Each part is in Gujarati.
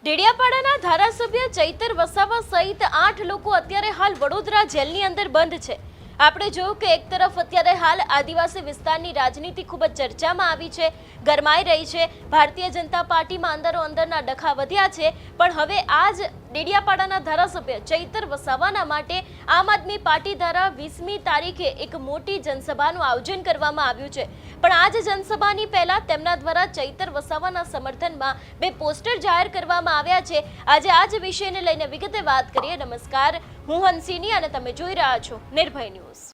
ડેડિયાપાડાના ધારાસભ્ય ચૈતર વસાવા સહિત 8 લોકો અત્યારે હાલ વડોદરા જેલની અંદર બંધ છે। આપણે જોયું કે એક તરફ અત્યારે હાલ આદિવાસી વિસ્તારની રાજનીતિ ખૂબ જ ચર્ચામાં આવી છે, ગરમાઈ રહી છે। ભારતીય જનતા પાર્ટીમાં અંદરોઅંદરના ડખા વધ્યા છે, પણ હવે આજ ડેડિયાપાડાના ધારાસભ્ય ચૈતર વસાવાના માટે આમ આદમી પાર્ટી દ્વારા 20મી તારીખે એક મોટી જનસભાનું આયોજન કરવામાં આવ્યું છે। પણ આજ જનસભાની પહેલા તેમના દ્વારા ચૈતર વસાવાના સમર્થનમાં 2 પોસ્ટર જાહેર કરવામાં આવ્યા છે। આજે આ જ વિષયને લઈને વિગતે વાત કરીએ। નમસ્કાર, હું હંસિની અને તમે જોઈ રહ્યા છો નિર્ભય ન્યૂઝ।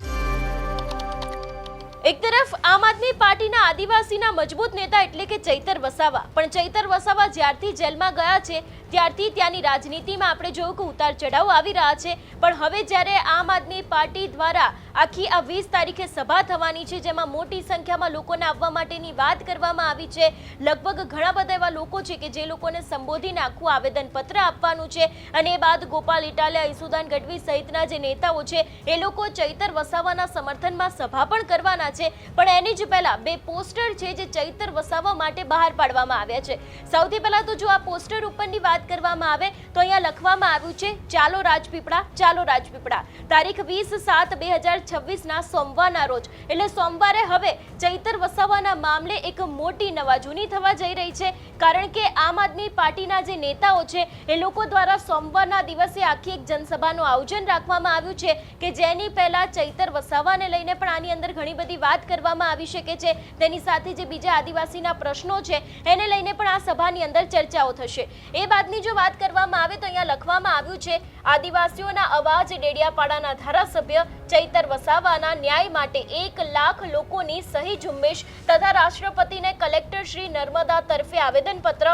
એક તરફ આમ આદમી પાર્ટીના આદિવાસીના મજબૂત નેતા એટલે કે ચૈતર વસાવા, પણ ચૈતર વસાવા જ્યારથી જેલમાં ગયા છે ત્યારથી ત્યાંની રાજનીતિમાં આપણે જોયું કે ઉતાર ચઢાવ આવી રહ્યા છે। પણ હવે જ્યારે આમ આદમી પાર્ટી દ્વારા આખી આ 20 તારીખે સભા થવાની છે, જેમાં મોટી સંખ્યામાં લોકોને આવવા માટેની વાત કરવામાં આવી છે। લગભગ ઘણા બધા એવા લોકો છે કે જે લોકોને સંબોધીને આખું આવેદનપત્ર આપવાનું છે, અને એ બાદ ગોપાલ ઇટાલિયા, ઈસુદાન ગઢવી સહિતના જે નેતાઓ છે એ લોકો ચૈતર વસાવાના સમર્થનમાં સભા પણ કરવાના છે। પણ એની જ પહેલા 2 પોસ્ટર છે જે ચૈતર વસાવા માટે બહાર પાડવામાં આવ્યા છે। સૌથી પહેલા તો જો આ પોસ્ટર ઉપરની વાત કરવામાં આવે તો અહીંયા લખવામાં આવ્યું છે, ચાલો રાજપીપળા, ચાલો રાજપીપળા। તારીખ 20/7/2026ના સોમવારના રોજ, એટલે સોમવારે હવે ચૈતર વસાવાના મામલે એક મોટી નવાજૂની થવા જઈ રહી છે, કારણ કે આમ આદમી પાર્ટીના જે નેતાઓ છે એ લોકો દ્વારા સોમવારના દિવસે આખી એક જનસભાનું આયોજન રાખવામાં આવ્યું છે કે જેની પહેલા ચૈતર વસાવાને લઈને પણ આની અંદર ઘણી બધી વાત કરવામાં આવી શકે છે। તેની સાથે જે બીજા આદિવાસીના પ્રશ્નો છે એને લઈને પણ આ સભાની અંદર ચર્ચાઓ થશે। એ બાદની જો વાત કરવામાં આવે તો અહીંયા લખવામાં આવ્યું છે, આદિવાસીઓના અવાજ ડેડિયાપાડાના ધારાસભ્ય ચૈતર વસાવાના ન્યાય માટે 1 લાખ લોકોની સહી ઝુંબેશ તથા રાષ્ટ્રપતિને કલેક્ટર શ્રી નર્મદા તરફે આવેદનપત્ર।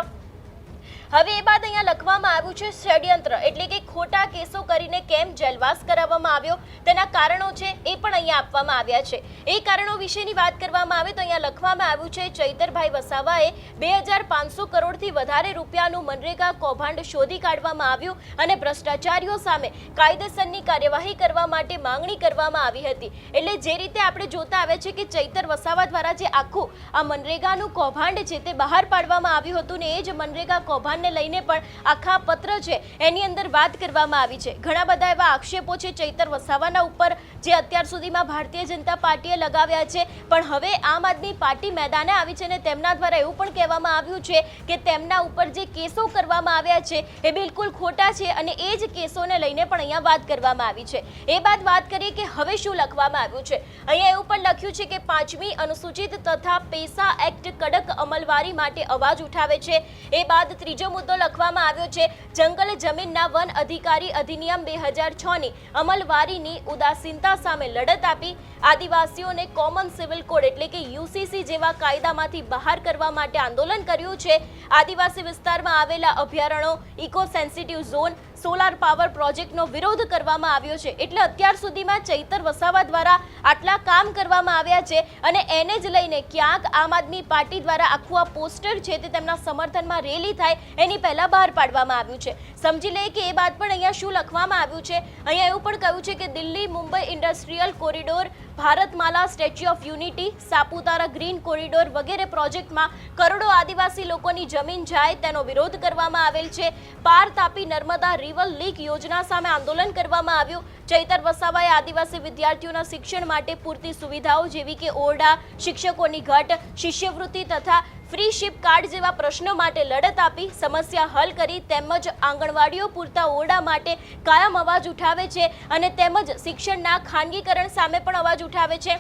હવે એ બાદ અહીંયા લખવામાં આવ્યું છે, ષડયંત્ર એટલે કે ખોટા કેસો કરીને કેમ જેલવાસ કરાવવામાં આવ્યો તેના કારણો છે એ પણ અહીંયા આપવામાં આવ્યા છે। એ કારણો વિશેની વાત કરવામાં આવે તો અહીંયા લખવામાં આવ્યું છે, ચૈતરભાઈ વસાવાએ 2500 કરોડથી વધારે રૂપિયાનું મનરેગા કૌભાંડ શોધી કાઢવામાં આવ્યું અને ભ્રષ્ટાચારીઓ સામે કાયદેસરની કાર્યવાહી કરવા માટે માંગણી કરવામાં આવી હતી। એટલે જે રીતે આપણે જોતા આવ્યા છે કે ચૈતર વસાવા દ્વારા જે આખું આ મનરેગાનું કૌભાંડ છે તે બહાર પાડવામાં આવ્યું હતું, ને એ જ મનરેગા કૌભાંડ ને લઈને પણ આખા પત્ર છે એની અંદર વાત કરવામાં આવી છે। ઘણા બધા એવા આક્ષેપો છે ચૈતર વસાવાના ઉપર જે અત્યાર સુધીમાં ભારતીય જનતા પાર્ટીએ લગાવ્યા છે, પણ હવે આમ આદમી પાર્ટી મેદાને આવી છે અને તેમના દ્વારા એવું પણ કહેવામાં આવ્યું છે કે તેમના ઉપર જે કેસો કરવામાં આવ્યા છે એ બિલકુલ ખોટા છે, અને એ જ કેસોને લઈને પણ અહીંયા વાત કરવામાં આવી છે। એ બાદ વાત કરીએ કે હવે શું લખવામાં આવ્યું છે। અહીંયા એવું પણ લખ્યું છે કે 5મી અનુસૂચિત તથા પેસા એક્ટ કડક અમલવારી માટે અવાજ ઉઠાવે છે। એ બાદ ત્રીજો મુદ્દો લખવામાં આવ્યો છે, જંગલ જમીનના વન અધિકારી અધિનિયમ 2006ની અમલવારીની ઉદાસીનતા સામે લડત આપી આદિવાસીઓને કોમન સિવિલ કોડ એટલે કે યુસીસી જેવા કાયદામાંથી બહાર કરવા માટે આંદોલન કર્યું છે। આદિવાસી વિસ્તારમાં આવેલા અભયારણ્યો, eco sensitive zone, solar power પ્રોજેક્ટનો વિરોધ કરવામાં આવ્યો છે। એટલે અત્યાર સુધીમાં ચૈતર વસાવા દ્વારા આટલા કામ કરવામાં આવ્યા છે, અને એને જ લઈને ક્યાંક આમ આદમી પાર્ટી દ્વારા આખું આ પોસ્ટર છે તે તેમના સમર્થનમાં રેલી થાય એની પહેલા બહાર પાડવામાં આવ્યું છે। સમજી લઈએ કે એ બાદ પણ અહીંયા શું લખવામાં આવ્યું છે। અહીંયા એવું પણ કહ્યું છે કે Delhi Mumbai industrial corridor, Bharatmala, statue of unity, Saputara green corridor વગેરે પ્રોજેક્ટમાં કરોડો આદિવાસી લોકોની જમીન જાય તેનો વિરોધ કરવામાં આવેલ છે। પાર તાપી નર્મદા રિવર લીક યોજના સામે આંદોલન કરવામાં આવ્યું। ચૈતર વસાવાએ આદિવાસી વિદ્યાર્થીઓના શિક્ષણ માટે પૂરતી સુવિધાઓ જેવી કે ઓરડા, શિક્ષકોની ઘટ, શિષ્યવૃત્તિ તથા ફ્રી શિપ કાર્ડ જેવા પ્રશ્નો માટે લડત આપી સમસ્યા હલ કરી, તેમજ આંગણવાડીઓ પૂરતા ઓરડા માટે કાયમ અવાજ ઉઠાવે છે, અને તેમજ શિક્ષણના ખાનગીકરણ સામે પણ અવાજ ઉઠાવે છે।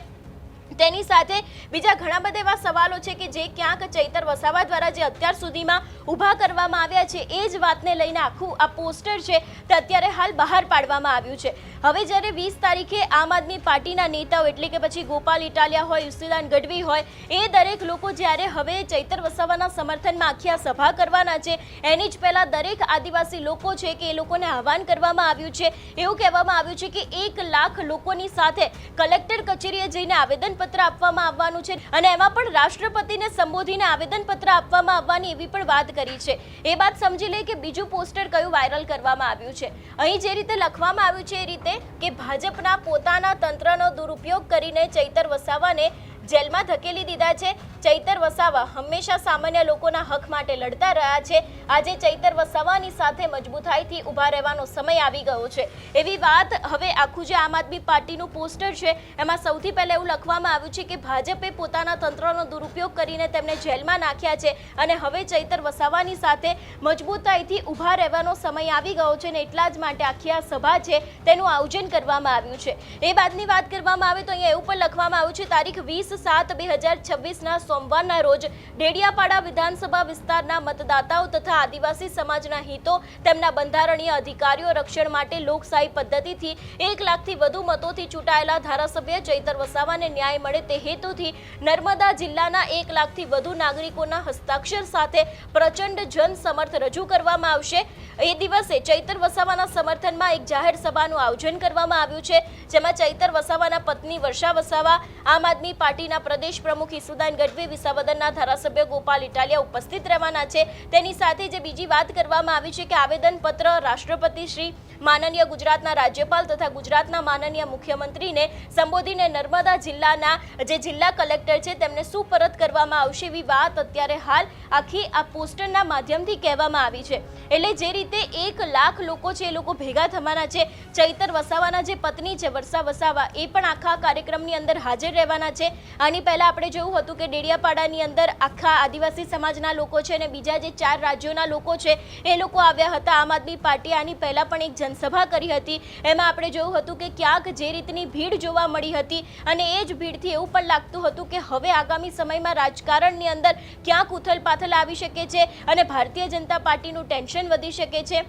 તેની સાથે બીજા ઘણા બધા એવા સવાલો છે કે જે ક્યાંક ચૈતર વસાવા દ્વારા જે અત્યાર સુધીમાં ઊભા કરવામાં આવ્યા છે એ જ વાતને લઈને આખું આ પોસ્ટર છે તે અત્યારે હાલ બહાર પાડવામાં આવ્યું છે। હવે જ્યારે 20 તારીખે આમ આદમી પાર્ટીના નેતાઓ એટલે કે પછી ગોપાલ ઇટાલિયા હોય, ઈસુદાન ગઢવી હોય, એ દરેક લોકો જ્યારે હવે ચૈતર વસાવાના સમર્થનમાં આખી આ સભા કરવાના છે, એની જ પહેલા દરેક આદિવાસી લોકો છે કે એ લોકોને આહવાન કરવામાં આવ્યું છે। એવું કહેવામાં આવ્યું છે કે 1 લાખ લોકોની સાથે કલેક્ટર કચેરીએ જઈને આવેદનપત્ર આપવામાં આવવાનું છે, અને એમાં પણ રાષ્ટ્રપતિને સંબોધીને આવેદનપત્ર આપવામાં આવવાની એવી પણ વાત કરી છે। એ બાદ સમજી લે કે બીજું પોસ્ટર કયું વાયરલ કરવામાં આવ્યું છે। અહીં જે રીતે લખવામાં આવ્યું છે એ રીતે કે ભાજપના પોતાના તંત્રનો દુરુપયોગ કરીને ચૈતર વસાવાને જેલમાં ધકેલી દીધા છે. ચૈતર વસાવા હંમેશા સામાન્ય લોકોના હક માટે લડતા રહ્યા છે. આજે ચૈતર વસાવાની સાથે મજબૂતાઈથી ઊભા રહેવાનો સમય આવી ગયો છે એવી વાત હવે આખું જે આમ આદમી પાર્ટીનું પોસ્ટર છે એમાં સૌથી પહેલા એવું લખવામાં આવ્યું છે કે ભાજપે પોતાના તંત્રનો દુરુપયોગ કરીને તેમને જેલમાં નાખ્યા છે અને હવે ચૈતર વસાવાની સાથે મજબૂતાઈથી ઊભા રહેવાનો સમય આવી ગયો છે ને એટલા જ માટે આખી આ સભા છે તેનું આયોજન કરવામાં આવ્યું છે. એ બાદની વાત કરવામાં આવે તો અહીંયા એવું પણ લખવામાં આવ્યું છે તારીખ 20/7/2026ના સોમવારના રોજ ડેડિયાપાડા વિધાનસભા વિસ્તારના મતદાતાઓ તથા આદિવાસી સમાજના હિતો તેમના બંધારણીય અધિકારીઓ રક્ષણ માટે લોકશાહી પદ્ધતિથી 1 લાખથી વધુ મતોથી ચૂંટાયેલા ધારાસભ્ય ચૈતર વસાવાને ન્યાય મળે તે હેતુથી નર્મદા જિલ્લાના 1 લાખથી વધુ નાગરિકોના હસ્તાક્ષર સાથે પ્રચંડ જનસમર્થ રજૂ કરવામાં આવશે. એ દિવસે ચૈતર વસાવાના સમર્થનમાં એક જાહેર સભાનું આયોજન કરવામાં આવ્યું છે જેમાં ચૈતર વસાવાના પત્ની વર્ષા વસાવા, આમ આદમી પાર્ટીના પ્રદેશ પ્રમુખ ઈસુદાન ગઢવી, વિસાવદરના ધારાસભ્ય ગોપાલ ઇટાલિયા ઉપસ્થિત રહેવાના છે. તેની સાથે જે બીજી વાત કરવામાં આવી છે કે આવેદનપત્ર રાષ્ટ્રપતિ શ્રી, માનનીય ગુજરાતના રાજ્યપાલ તથા ગુજરાતના માનનીય મુખ્યમંત્રીને સંબોધીને નર્મદા જિલ્લાના જે જિલ્લા કલેક્ટર છે તેમને સુપરત કરવામાં આવશે એવી વાત અત્યારે હાલ આખી આ પોસ્ટરના માધ્યમથી કહેવામાં આવી છે. એટલે જે રીતે 1 લાખ લોકો છે એ લોકો ભેગા થવાના છે. ચૈતર વસાવાના જે પત્ની છે વર્ષા વસાવા એ પણ આખા કાર્યક્રમની અંદર હાજર રહેવાના છે. આની પહેલા આપણે જોયું હતું કે ડેડિયાપાડાની અંદર આખા આદિવાસી સમાજના લોકો છે અને બીજા જે 4 રાજ્યોના લોકો છે એ લોકો આવ્યા હતા. આમ આદમી પાર્ટી આની પહેલા પણ એક જનસભા કરી હતી. એમાં આપણે જોયું હતું કે ક્યાંક જે રીતની ભીડ જોવા મળી હતી અને એ જ ભીડથી એવું પણ લાગતું હતું કે હવે આગામી સમયમાં રાજકારણની અંદર ક્યાંક ઉથલપાથલ આવી શકે છે અને ભારતીય જનતા પાર્ટીનું ટેન્શન વધી શકે છે.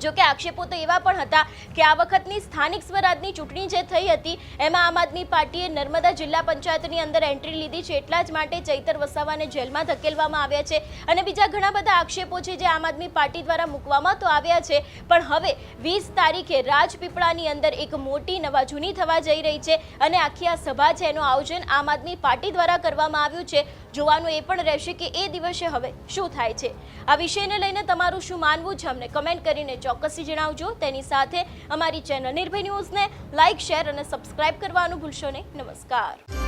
જો કે આક્ષેપો તો એવા પણ હતા કે આ વખતની સ્થાનિક સ્વરાજની ચૂંટણી જે થઈ હતી એમાં આમ આદમી પાર્ટીએ નર્મદા જિલ્લા પંચાયતની અંદર એન્ટ્રી લીધી છે એટલા જ માટે ચૈતર વસાવાને જેલમાં ધકેલવામાં આવ્યા છે અને બીજા ઘણા બધા આક્ષેપો છે જે આમ આદમી પાર્ટી દ્વારા મૂકવામાં તો આવ્યા છે. પણ હવે 20 તારીખે રાજપીપળાની અંદર એક મોટી નવાજૂની થવા જઈ રહી છે અને આખી આ સભા છે એનું આયોજન આમ આદમી પાર્ટી દ્વારા કરવામાં આવ્યું છે. જોવાનું એ પણ રહેશે કે એ દિવસે હવે શું થાય છે. આ વિષયને લઈને તમારું શું માનવું છે અમને કમેન્ટ કરીને ચોક્કસથી જણાવજો. તેની સાથે અમારી ચેનલ નિર્ભય ન્યૂઝને લાઇક, શેર અને સબસ્ક્રાઇબ કરવાનું ભૂલશો નહીં. નમસ્કાર.